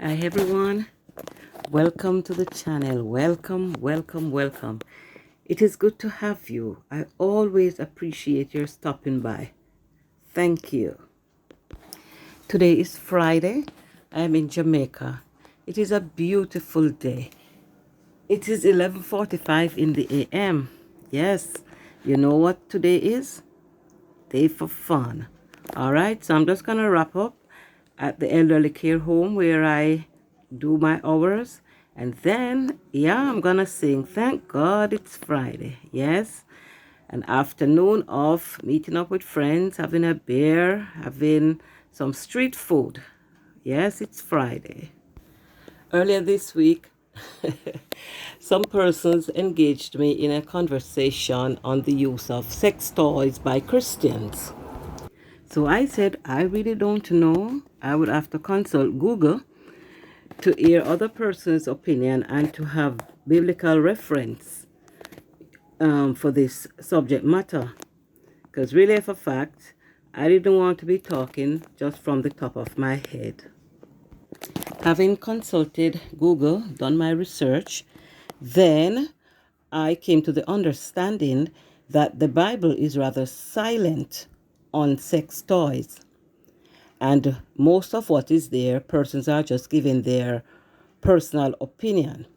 Hi everyone, welcome to the channel. Welcome. It is good to have you. I always appreciate your stopping by. Thank you. Today is Friday. I am in Jamaica. It is a beautiful day. It is 11:45 in the AM. Yes, you know what today is? Day for fun. All right, so I'm just gonna wrap up at the elderly care home where I do my hours, and then I'm gonna sing Thank God It's Friday. Yes, an afternoon of meeting up with friends, having a beer, having some street food. Yes, it's Friday. Earlier this week, some persons engaged me in a conversation on the use of sex toys by Christians. So I said, I really don't know. I would have to consult Google to hear other person's opinion and to have biblical reference for this subject matter. Because really, for fact, I didn't want to be talking just from the top of my head. Having consulted Google, done my research, then I came to the understanding that the Bible is rather silent on sex toys. And most of what is there, persons are just giving their personal opinion.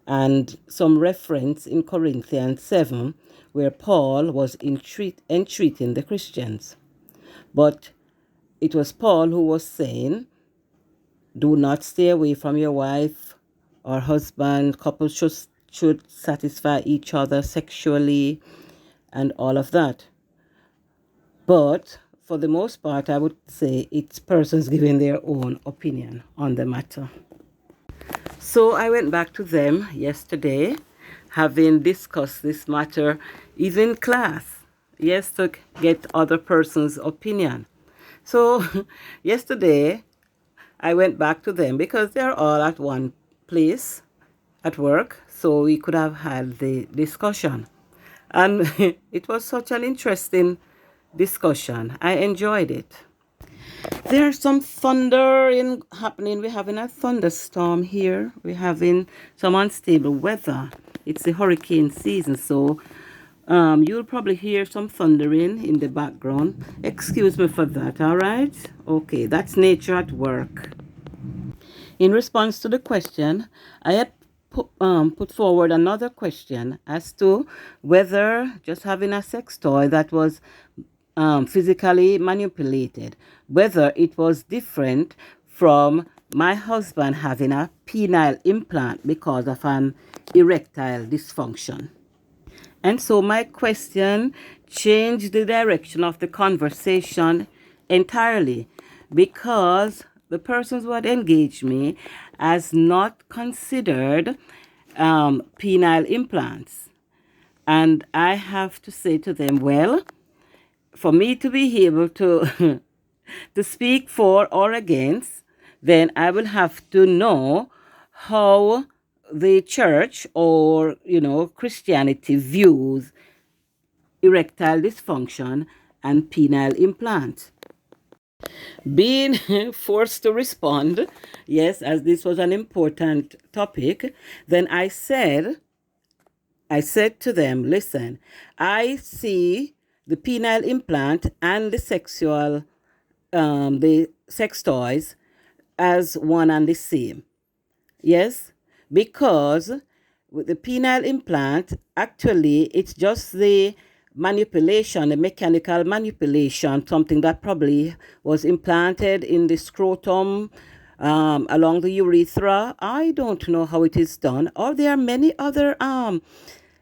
And some reference in Corinthians 7 where Paul was entreating the Christians. But it was Paul who was saying, do not stay away from your wife or husband. Couples should satisfy each other sexually and all of that. But for the most part, I would say it's persons giving their own opinion on the matter. So I went back to them yesterday, having discussed this matter, even in class, yes, to get other person's opinion. So yesterday, I went back to them because they're all at one place at work, so we could have had the discussion. And it was such an interesting discussion. I enjoyed it. There's some thunder happening. We're having a thunderstorm here. We're having some unstable weather. It's the hurricane season, so you'll probably hear some thundering in the background. Excuse me for that, all right? Okay, that's nature at work. In response to the question, I had put forward another question as to whether just having a sex toy that was physically manipulated, whether it was different from my husband having a penile implant because of an erectile dysfunction. And so my question changed the direction of the conversation entirely because the persons who had engaged me has not considered penile implants. And I have to say to them, well, for me to be able to to speak for or against, then I will have to know how the church or Christianity views erectile dysfunction and penile implant. Being forced to respond, yes, as this was an important topic, then I said to them, listen, I see the penile implant and the sex toys as one and the same. Yes, because with the penile implant, actually, it's just the manipulation, the mechanical manipulation, something that probably was implanted in the scrotum, along the urethra. I don't know how it is done. Or there are many other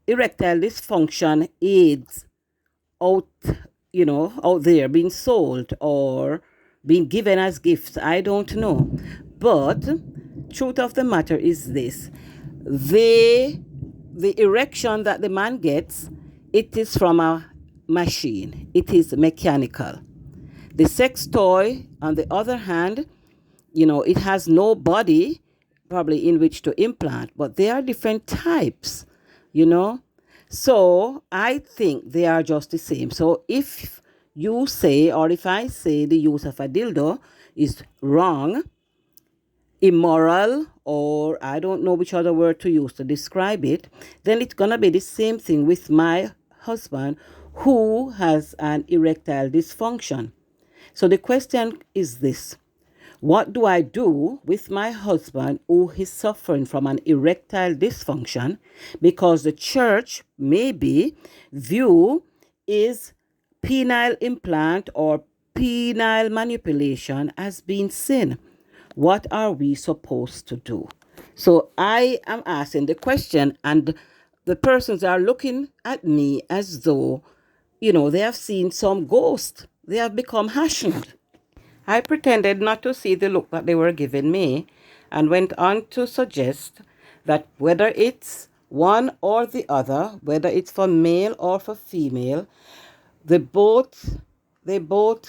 erectile dysfunction aids out out there being sold or being given as gifts. I don't know, but truth of the matter is this: the erection that the man gets, it is from a machine, it is mechanical. The sex toy, on the other hand, it has no body probably in which to implant, but there are different types, you know. So I think they are just the same. So if you say, or if I say the use of a dildo is wrong, immoral, or I don't know which other word to use to describe it, then it's going to be the same thing with my husband who has an erectile dysfunction. So the question is this: what do I do with my husband who is suffering from an erectile dysfunction because the church maybe view is penile implant or penile manipulation as being sin? What are we supposed to do? So I am asking the question, and the persons are looking at me as though, they have seen some ghost. They have become hashed. I pretended not to see the look that they were giving me and went on to suggest that whether it's one or the other, whether it's for male or for female, they both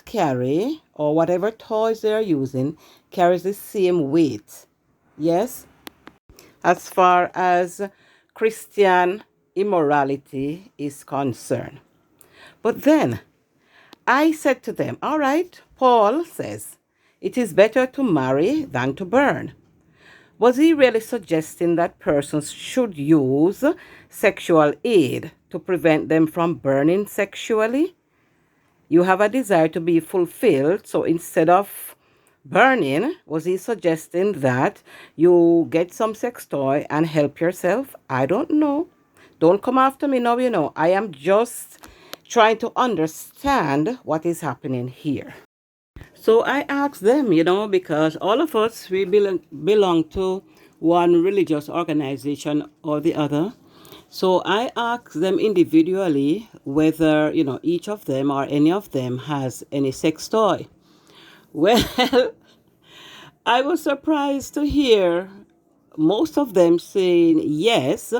carry, or whatever toys they're using carries the same weight. Yes, as far as Christian immorality is concerned. But then I said to them, all right, Paul says it is better to marry than to burn. Was he really suggesting that persons should use sexual aid to prevent them from burning sexually? You have a desire to be fulfilled, so instead of burning, was he suggesting that you get some sex toy and help yourself? I don't know. Don't come after me now, I am just trying to understand what is happening here. So I asked them, because all of us, we belong to one religious organization or the other. So I asked them individually whether, each of them or any of them has any sex toy. Well, I was surprised to hear most of them saying yes,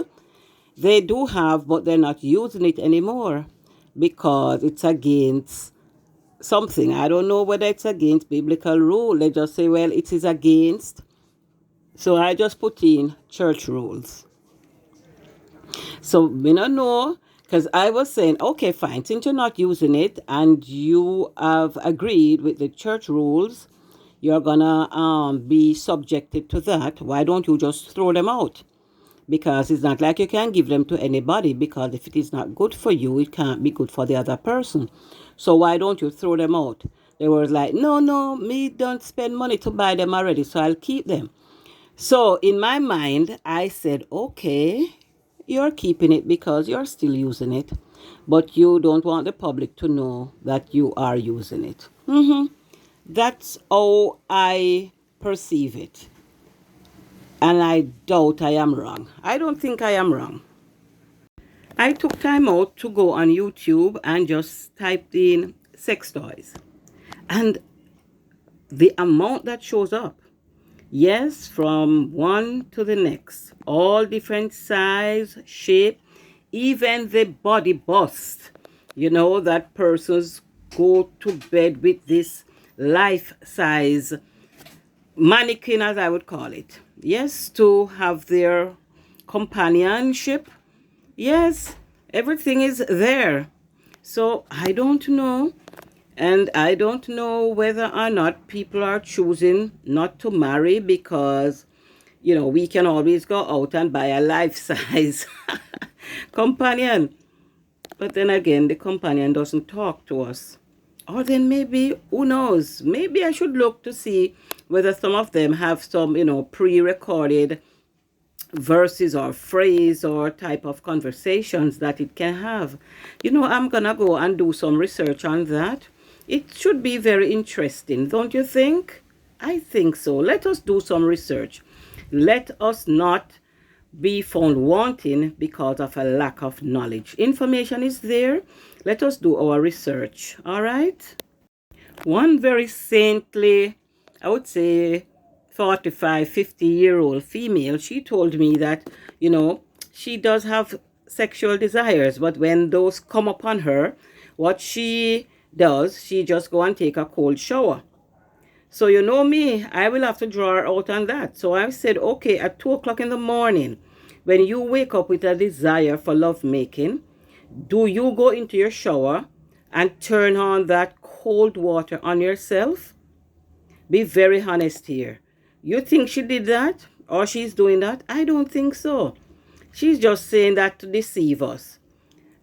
they do have, but they're not using it anymore because it's against something. I don't know whether it's against biblical rule. They just say, well, it is against. So I just put in church rules. So we don't know, because I was saying, okay, fine, since you're not using it and you have agreed with the church rules, you're gonna be subjected to that. Why don't you just throw them out? Because it's not like you can give them to anybody, because if it is not good for you, it can't be good for the other person. So why don't you throw them out? They were like, no, me don't spend money to buy them already, so I'll keep them. So in my mind, I said, okay, you're keeping it because you're still using it, but you don't want the public to know that you are using it. That's how I perceive it. And I doubt I am wrong. I don't think I am wrong. I took time out to go on YouTube and just typed in sex toys. And the amount that shows up, yes, from one to the next, all different size, shape, even the body bust. That persons go to bed with this life-size mannequin, as I would call it. Yes, to have their companionship. Yes, everything is there. So I don't know. And I don't know whether or not people are choosing not to marry because, we can always go out and buy a life-size companion. But then again, the companion doesn't talk to us. Or then maybe, who knows, maybe I should look to see whether some of them have some, pre-recorded verses or phrase or type of conversations that it can have. I'm going to go and do some research on that. It should be very interesting, don't you think? I think so. Let us do some research. Let us not be found wanting because of a lack of knowledge. Information is there. Let us do our research. All right? One very saintly, I would say 45, 50-year-old female, she told me that, she does have sexual desires, but when those come upon her, what she does, she just go and take a cold shower. So me, I will have to draw her out on that. So I said, okay, at 2 o'clock in the morning, when you wake up with a desire for lovemaking, do you go into your shower and turn on that cold water on yourself? Be very honest here. You think she did that? Or she's doing that? I don't think so. She's just saying that to deceive us.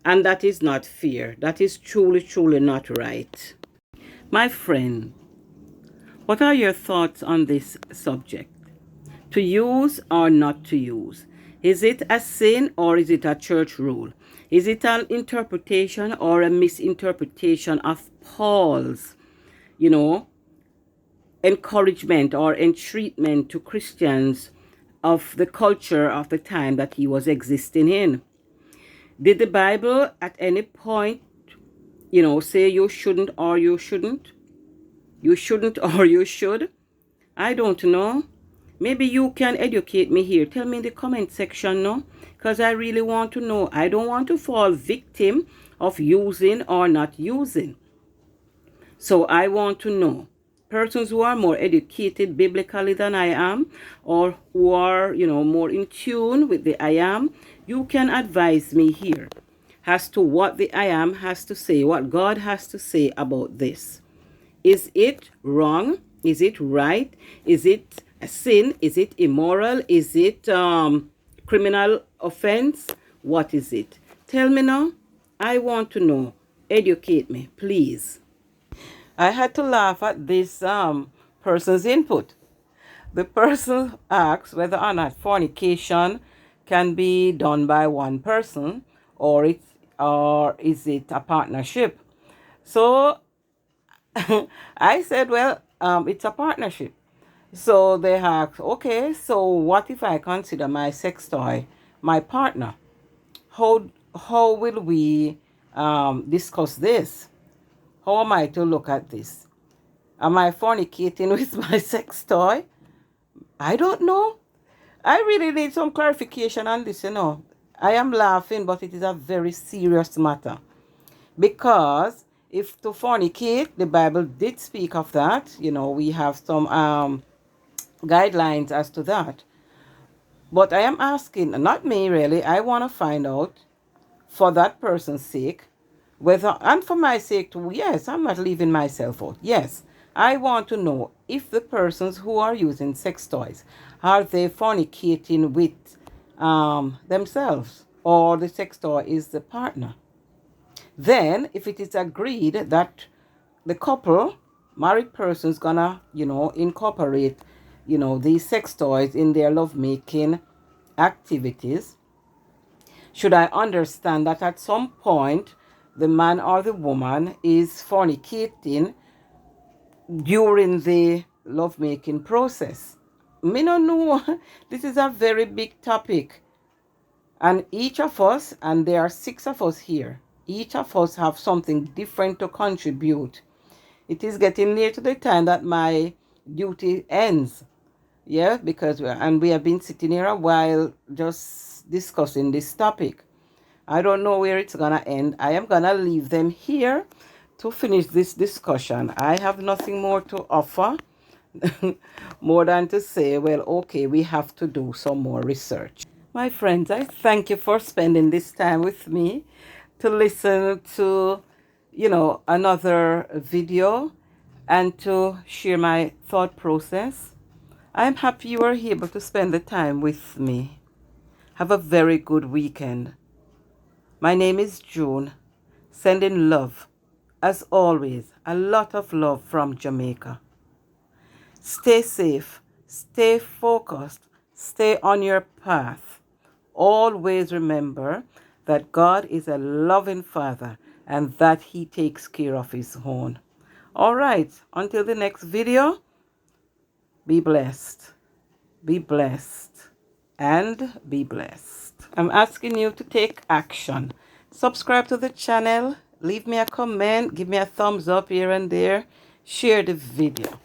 And that is not fair. That is truly, truly not right. My friend, what are your thoughts on this subject? To use or not to use? Is it a sin or is it a church rule? Is it an interpretation or a misinterpretation of Paul's, encouragement or entreatment to Christians of the culture of the time that he was existing in? Did the Bible at any point, say you shouldn't or you shouldn't? You shouldn't or you should? I don't know. Maybe you can educate me here. Tell me in the comment section, no? Because I really want to know. I don't want to fall victim of using or not using. So I want to know. Persons who are more educated biblically than I am, or who are, more in tune with the I am, you can advise me here as to what the I am has to say, what God has to say about this. Is it wrong? Is it right? Is it a sin? Is it immoral? Is it criminal offense? What is it? Tell me now. I want to know. Educate me, please. I had to laugh at this person's input. The person asks whether or not fornication can be done by one person or is it a partnership. So I said, well, it's a partnership. So they asked, okay, so what if I consider my sex toy my partner? How will we discuss this? How am I to look at this? Am I fornicating with my sex toy? I don't know. I really need some clarification on this, I am laughing, but it is a very serious matter. Because if to fornicate, the Bible did speak of that. We have some guidelines as to that. But I am asking, not me really, I want to find out for that person's sake, whether, and for my sake too, yes, I'm not leaving myself out. Yes, I want to know if the persons who are using sex toys, are they fornicating with themselves, or the sex toy is the partner. Then, if it is agreed that the couple, married person's gonna, incorporate, these sex toys in their lovemaking activities, should I understand that at some point the man or the woman is fornicating during the lovemaking process? Me no know. This is a very big topic. And each of us, and there are 6 of us here, each of us have something different to contribute. It is getting near to the time that my duty ends. Yeah, because we have been sitting here a while just discussing this topic. I don't know where it's gonna end. I am gonna leave them here to finish this discussion. I have nothing more to offer more than to say, well, okay, we have to do some more research. My friends, I thank you for spending this time with me to listen to, another video and to share my thought process. I'm happy you are able to spend the time with me. Have a very good weekend. My name is June, sending love, as always, a lot of love from Jamaica. Stay safe, stay focused, stay on your path. Always remember that God is a loving Father and that He takes care of His own. All right, until the next video, be blessed, and be blessed. I'm asking you to take action. Subscribe to the channel, leave me a comment, give me a thumbs up here and there, share the video.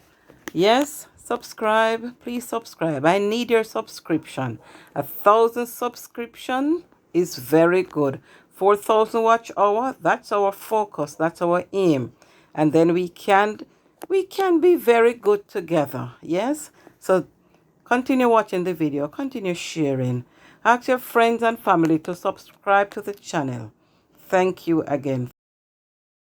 Yes, subscribe, please subscribe. I need your subscription. 1,000 subscription is very good. 4,000 watch hour, that's our focus, that's our aim. And then we can be very good together. Yes, so continue watching the video, continue sharing. Ask your friends and family to subscribe to the channel. Thank you again.